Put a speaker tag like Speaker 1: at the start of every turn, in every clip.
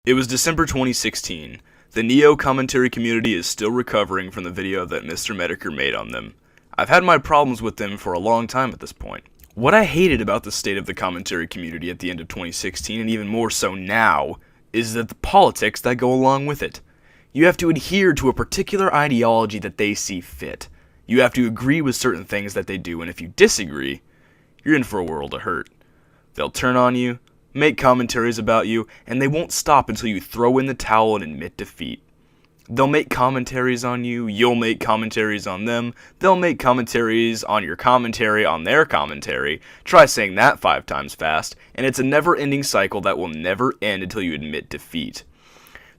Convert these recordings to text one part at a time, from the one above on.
Speaker 1: It was December 2016. The Neo commentary community is still recovering from the video that Mr. Medicare made on them. I've had my problems with them for a long time at this point. What I hated about the state of the commentary community at the end of 2016, and even more so now, is that the politics that go along with it. You have to adhere to a particular ideology that they see fit. You have to agree with certain things that they do, and if you disagree, you're in for a world of hurt. They'll turn on you, make commentaries about you, and they won't stop until you throw in the towel and admit defeat. They'll make commentaries on you, you'll make commentaries on them, they'll make commentaries on your commentary on their commentary. Try saying that 5 times fast, and it's a never-ending cycle that will never end until you admit defeat.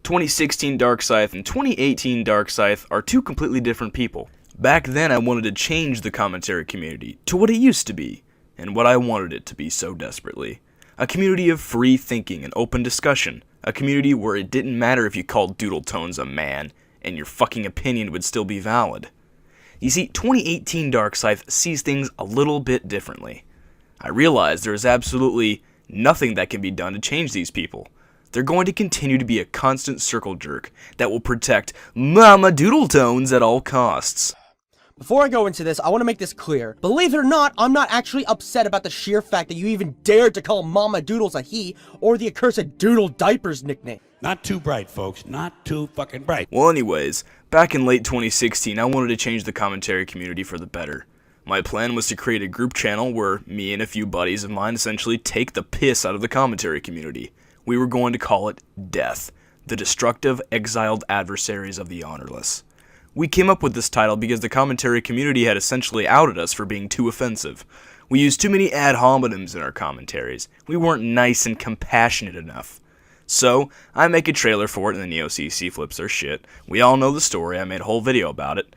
Speaker 1: 2016 Dark Scythe and 2018 Dark Scythe are two completely different people. Back then I wanted to change the commentary community to what it used to be, and what I wanted it to be so desperately. A community of free thinking and open discussion. A community where it didn't matter if you called Doodle Tones a man, and your fucking opinion would still be valid. You see, 2018 Dark Scythe sees things a little bit differently. I realize there is absolutely nothing that can be done to change these people. They're going to continue to be a constant circle jerk that will protect Mama Doodle Tones at all costs.
Speaker 2: Before I go into this, I want to make this clear. Believe it or not, I'm not actually upset about the sheer fact that you even dared to call Mama Doodles a he, or the accursed Doodle Diapers nickname.
Speaker 3: Not too bright, folks. Not too fucking bright.
Speaker 1: Well anyways, back in late 2016, I wanted to change the commentary community for the better. My plan was to create a group channel where me and a few buddies of mine essentially take the piss out of the commentary community. We were going to call it Death, the destructive, exiled adversaries of the honorless. We came up with this title because the commentary community had essentially outed us for being too offensive. We used too many ad hominems in our commentaries. We weren't nice and compassionate enough. So, I make a trailer for it and the NeoCC flips their shit. We all know the story, I made a whole video about it.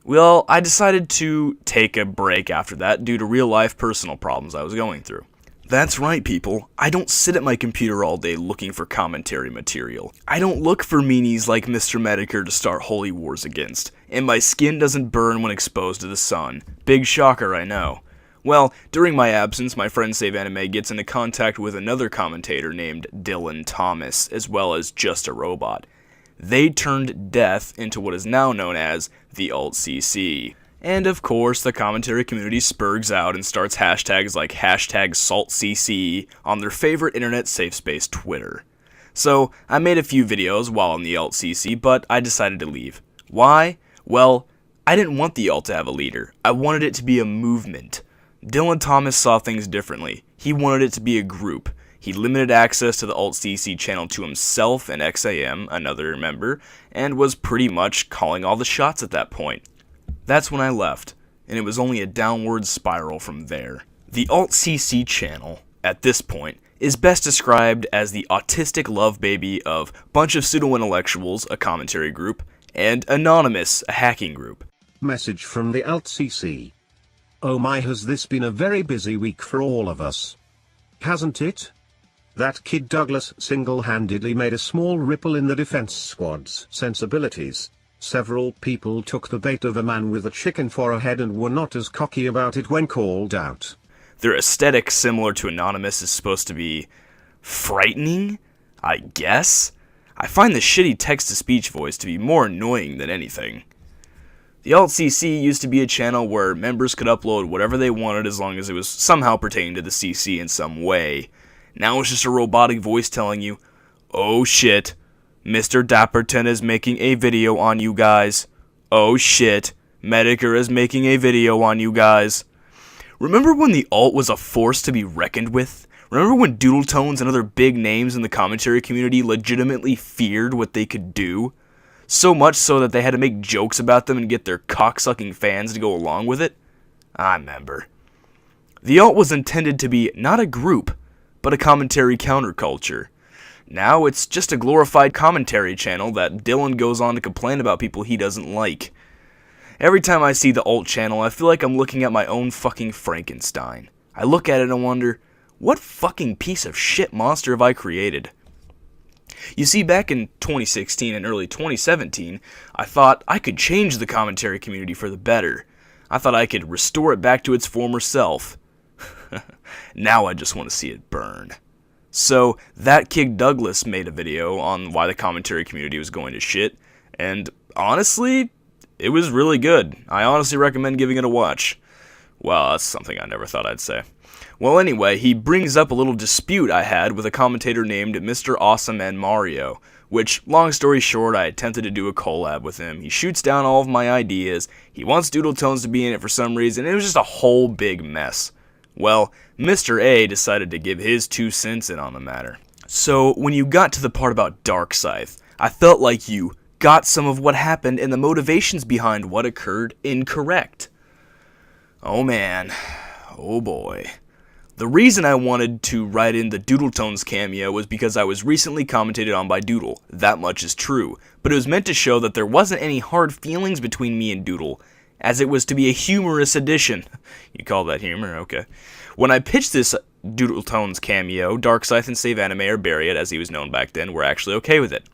Speaker 1: Well, I decided to take a break after that due to real life personal problems I was going through. That's right, people. I don't sit at my computer all day looking for commentary material. I don't look for meanies like Mr. Medicare to start holy wars against. And my skin doesn't burn when exposed to the sun. Big shocker, I know. Well, during my absence, my friend Save Anime gets into contact with another commentator named Dylan Thomas, as well as Just a Robot. They turned Death into what is now known as the Alt-CC. And of course, the commentary community spurgs out and starts hashtags like #SaltCC on their favorite internet safe space, Twitter. So, I made a few videos while on the Alt-CC, but I decided to leave. Why? Well, I didn't want the Alt to have a leader. I wanted it to be a movement. Dylan Thomas saw things differently. He wanted it to be a group. He limited access to the Alt-CC channel to himself and XAM, another member, and was pretty much calling all the shots at that point. That's when I left, and it was only a downward spiral from there. The Alt-CC channel, at this point, is best described as the autistic love baby of Bunch of Pseudo-Intellectuals, a commentary group, and Anonymous, a hacking group.
Speaker 4: Message from the Alt-CC. Oh my, has this been a very busy week for all of us. Hasn't it? That kid Douglas single-handedly made a small ripple in the defense squad's sensibilities. Several people took the bait of a man with a chicken for a head and were not as cocky about it when called out.
Speaker 1: Their aesthetic, similar to Anonymous, is supposed to be frightening, I guess? I find the shitty text-to-speech voice to be more annoying than anything. The Alt-CC used to be a channel where members could upload whatever they wanted as long as it was somehow pertaining to the CC in some way. Now it's just a robotic voice telling you, oh shit, Mr. Dapperton is making a video on you guys. Oh shit, Medicare is making a video on you guys. Remember when the Alt was a force to be reckoned with? Remember when Doodle Tones and other big names in the commentary community legitimately feared what they could do? So much so that they had to make jokes about them and get their cocksucking fans to go along with it? I remember. The Alt was intended to be not a group, but a commentary counterculture. Now it's just a glorified commentary channel that Dylan goes on to complain about people he doesn't like. Every time I see the Alt channel, I feel like I'm looking at my own fucking Frankenstein. I look at it and wonder, what fucking piece of shit monster have I created? You see, back in 2016 and early 2017, I thought I could change the commentary community for the better. I thought I could restore it back to its former self. Now I just want to see it burn. So that kid Douglas made a video on why the commentary community was going to shit, and honestly, it was really good. I honestly recommend giving it a watch. Well, that's something I never thought I'd say. Well, anyway, he brings up a little dispute I had with a commentator named Mr. Awesome and Mario, which, long story short, I attempted to do a collab with him. He shoots down all of my ideas, he wants Doodle Tones to be in it for some reason, it was just a whole big mess. Well, Mr. A decided to give his 2 cents in on the matter. So, when you got to the part about Dark Scythe, I felt like you got some of what happened and the motivations behind what occurred incorrect. Oh man, oh boy. The reason I wanted to write in the Doodle Tones cameo was because I was recently commentated on by Doodle. That much is true, but it was meant to show that there wasn't any hard feelings between me and Doodle, as it was to be a humorous addition. You call that humor? Okay. When I pitched this Doodle Tones cameo, Dark Scythe and Save Anime, or Bury It as he was known back then, were actually okay with it.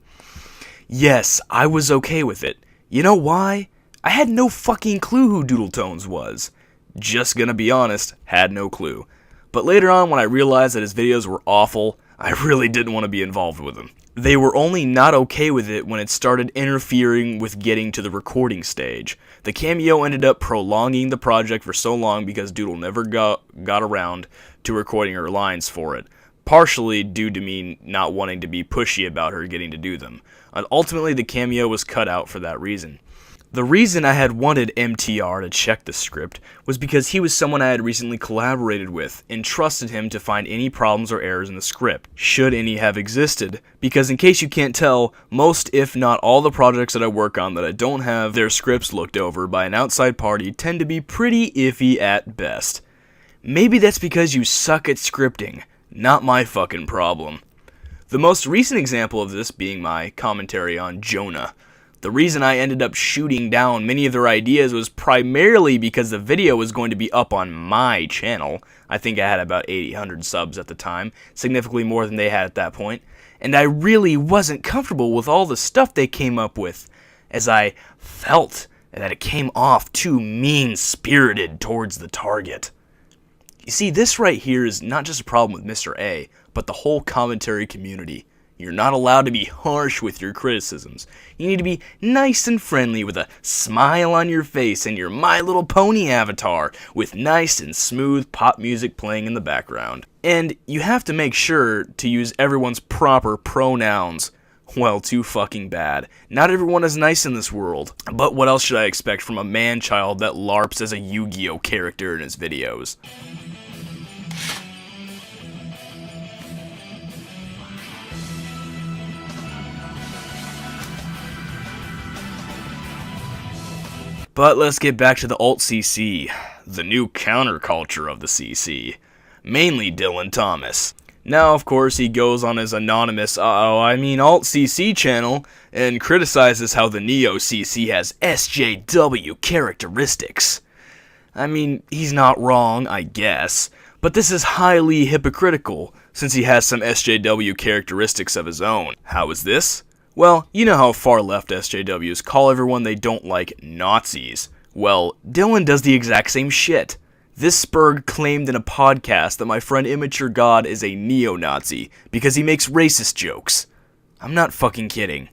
Speaker 1: Yes, I was okay with it. You know why? I had no fucking clue who Doodle Tones was. Just gonna be honest, had no clue. But later on, when I realized that his videos were awful, I really didn't want to be involved with them. They were only not okay with it when it started interfering with getting to the recording stage. The cameo ended up prolonging the project for so long because Doodle never got around to recording her lines for it, partially due to me not wanting to be pushy about her getting to do them. And ultimately, the cameo was cut out for that reason. The reason I had wanted MTR to check the script was because he was someone I had recently collaborated with and trusted him to find any problems or errors in the script, should any have existed, because in case you can't tell, most if not all the projects that I work on that I don't have their scripts looked over by an outside party tend to be pretty iffy at best. Maybe that's because you suck at scripting, not my fucking problem. The most recent example of this being my commentary on Jonah. The reason I ended up shooting down many of their ideas was primarily because the video was going to be up on my channel. I think I had about 800 subs at the time, significantly more than they had at that point, and I really wasn't comfortable with all the stuff they came up with, as I felt that it came off too mean-spirited towards the target. You see, this right here is not just a problem with Mr. A, but the whole commentary community. You're not allowed to be harsh with your criticisms. You need to be nice and friendly with a smile on your face and your My Little Pony avatar with nice and smooth pop music playing in the background. And you have to make sure to use everyone's proper pronouns. Well, too fucking bad. Not everyone is nice in this world. But what else should I expect from a man-child that LARPs as a Yu-Gi-Oh character in his videos? But let's get back to the alt-CC, the new counterculture of the CC, mainly Dylan Thomas. Now, of course, he goes on his anonymous alt-CC channel and criticizes how the Neo-CC has SJW characteristics. I mean, he's not wrong, I guess, but this is highly hypocritical, since he has some SJW characteristics of his own. How is this? Well, you know how far-left SJWs call everyone they don't like Nazis. Well, Dylan does the exact same shit. This Spurg claimed in a podcast that my friend Immature God is a neo-Nazi because he makes racist jokes. I'm not fucking kidding.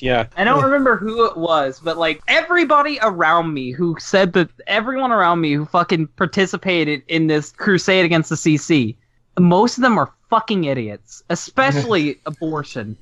Speaker 5: Yeah.
Speaker 6: I don't remember who it was, but like everybody around me who said that, everyone around me who fucking participated in this crusade against the CC, most of them are fucking idiots, especially abortion.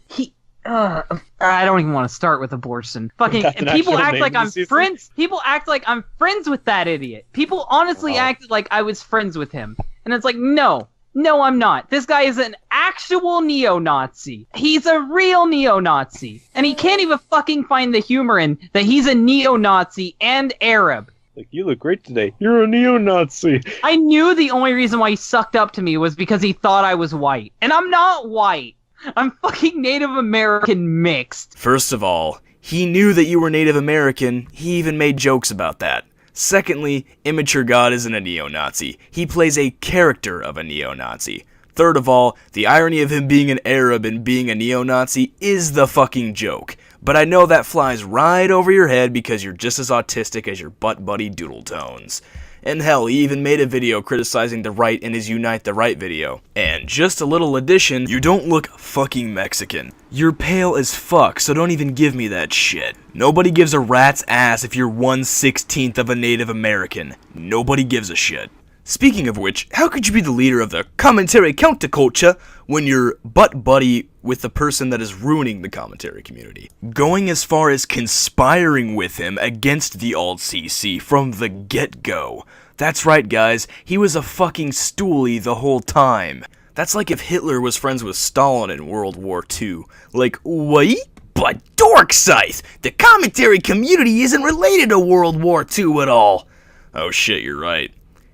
Speaker 6: I don't even want to start with abortion. Fucking people act like I'm friends. People act like I'm friends with that idiot. People honestly acted like I was friends with him, and it's like, no, I'm not. This guy is an actual neo-Nazi. He's a real neo-Nazi, and he can't even fucking find the humor in that he's a neo-Nazi and Arab.
Speaker 5: Like, you look great today. You're a neo-Nazi.
Speaker 6: I knew the only reason why he sucked up to me was because he thought I was white, and I'm not white. I'm fucking Native American mixed.
Speaker 1: First of all, he knew that you were Native American. He even made jokes about that. Secondly, Immature God isn't a neo-Nazi. He plays a character of a neo-Nazi. Third of all, the irony of him being an Arab and being a neo-Nazi is the fucking joke. But I know that flies right over your head because you're just as autistic as your butt buddy Doodle Tones. And hell, he even made a video criticizing the right in his Unite the Right video. And just a little addition, you don't look fucking Mexican. You're pale as fuck, so don't even give me that shit. Nobody gives a rat's ass if you're 1/16th of a Native American. Nobody gives a shit. Speaking of which, how could you be the leader of the commentary counterculture when you're butt buddy with the person that is ruining the commentary community? Going as far as conspiring with him against the alt-CC from the get-go. That's right, guys, he was a fucking stoolie the whole time. That's like if Hitler was friends with Stalin in World War II. Like, what? But dork scythe! The commentary community isn't related to World War II at all! Oh shit, you're right.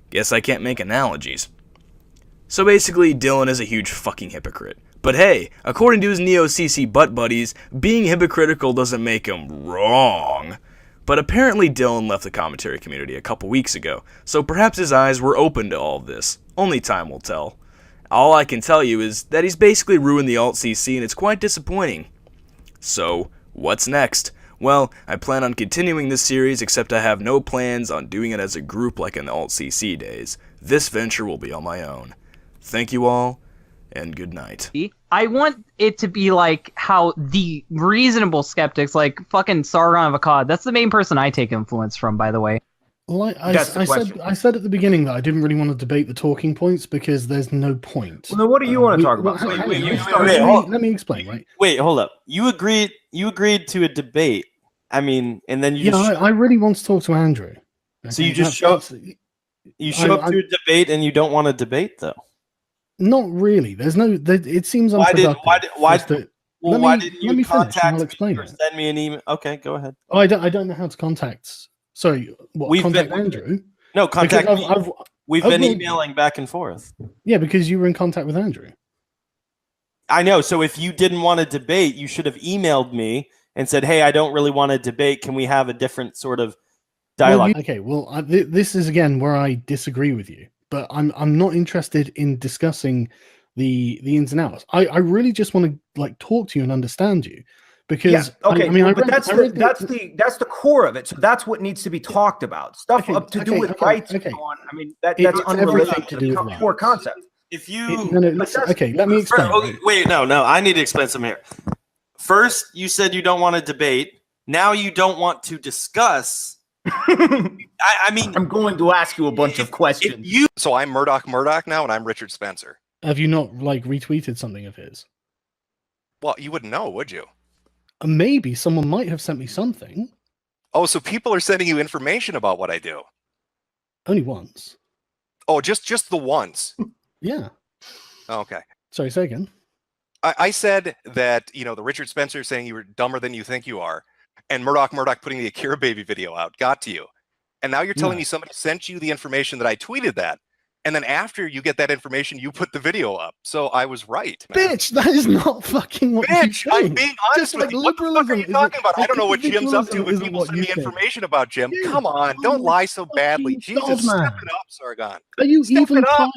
Speaker 1: Guess I can't make analogies. So basically, Dylan is a huge fucking hypocrite. But hey, according to his Neo-CC butt buddies, being hypocritical doesn't make him wrong. But apparently Dylan left the commentary community a couple weeks ago, so perhaps his eyes were open to all of this. Only time will tell. All I can tell you is that he's basically ruined the alt-CC and it's quite disappointing. So, what's next? Well, I plan on continuing this series, except I have no plans on doing it as a group like in the alt-CC days. This venture will be on my own. Thank you all, and good night.
Speaker 6: I want it to be like how the reasonable skeptics, like fucking Sargon of Akkad, that's the main person I take influence from, by the way.
Speaker 7: Well, I said at the beginning that I didn't really want to debate the talking points because there's no point.
Speaker 8: Well, then what do you want to talk about?
Speaker 7: Let me explain, right?
Speaker 9: Wait, hold up. You agreed to a debate. I mean, and then you
Speaker 7: I really want to talk to Andrew. Okay?
Speaker 9: So you just show up to a debate and you don't want to debate, though?
Speaker 7: Not really. There's no. It seems unproductive.
Speaker 9: Why didn't you contact
Speaker 7: me
Speaker 9: or send me an email? Okay, go ahead.
Speaker 7: Oh, I don't know how to contact. Sorry, contact Andrew?
Speaker 9: No, contact me. We've been emailing back and forth.
Speaker 7: Yeah, because you were in contact with Andrew.
Speaker 9: I know. So if you didn't want to debate, you should have emailed me and said, "Hey, I don't really want to debate. Can we have a different sort of dialogue?"
Speaker 7: This is again where I disagree with you. But I'm not interested in discussing the ins and outs. I really just want to talk to you and understand you. Because
Speaker 8: that's the core of it. So that's what needs to be talked about. Stuff to do with rights and so on. I mean, that's unrelated to the core concept.
Speaker 9: If you
Speaker 7: let me explain.
Speaker 9: No, I need to explain something here. First, you said you don't want to debate. Now you don't want to discuss. I mean,
Speaker 8: I'm going to ask you a bunch of questions.
Speaker 10: So I'm Murdoch now, and I'm Richard Spencer.
Speaker 7: Have you not retweeted something of his?
Speaker 10: Well, you wouldn't know, would you?
Speaker 7: Maybe someone might have sent me something.
Speaker 10: Oh, so people are sending you information about what I do?
Speaker 7: Only once.
Speaker 10: Oh, just the once?
Speaker 7: Yeah.
Speaker 10: Oh, okay.
Speaker 7: Sorry, say again.
Speaker 10: I said that, the Richard Spencer saying you were dumber than you think you are, and Murdoch putting the Akira Baby video out got to you. And now you're telling me somebody sent you the information that I tweeted that. And then after you get that information, you put the video up. So I was right. Man.
Speaker 7: Bitch, that is not fucking what you're saying.
Speaker 10: I'm being honest with you. What the fuck are you talking about? I don't know what Jim's up to when people send me information about Jim. Come on, don't lie so badly. Jesus, step it up, Sargon.
Speaker 7: Are you even trying?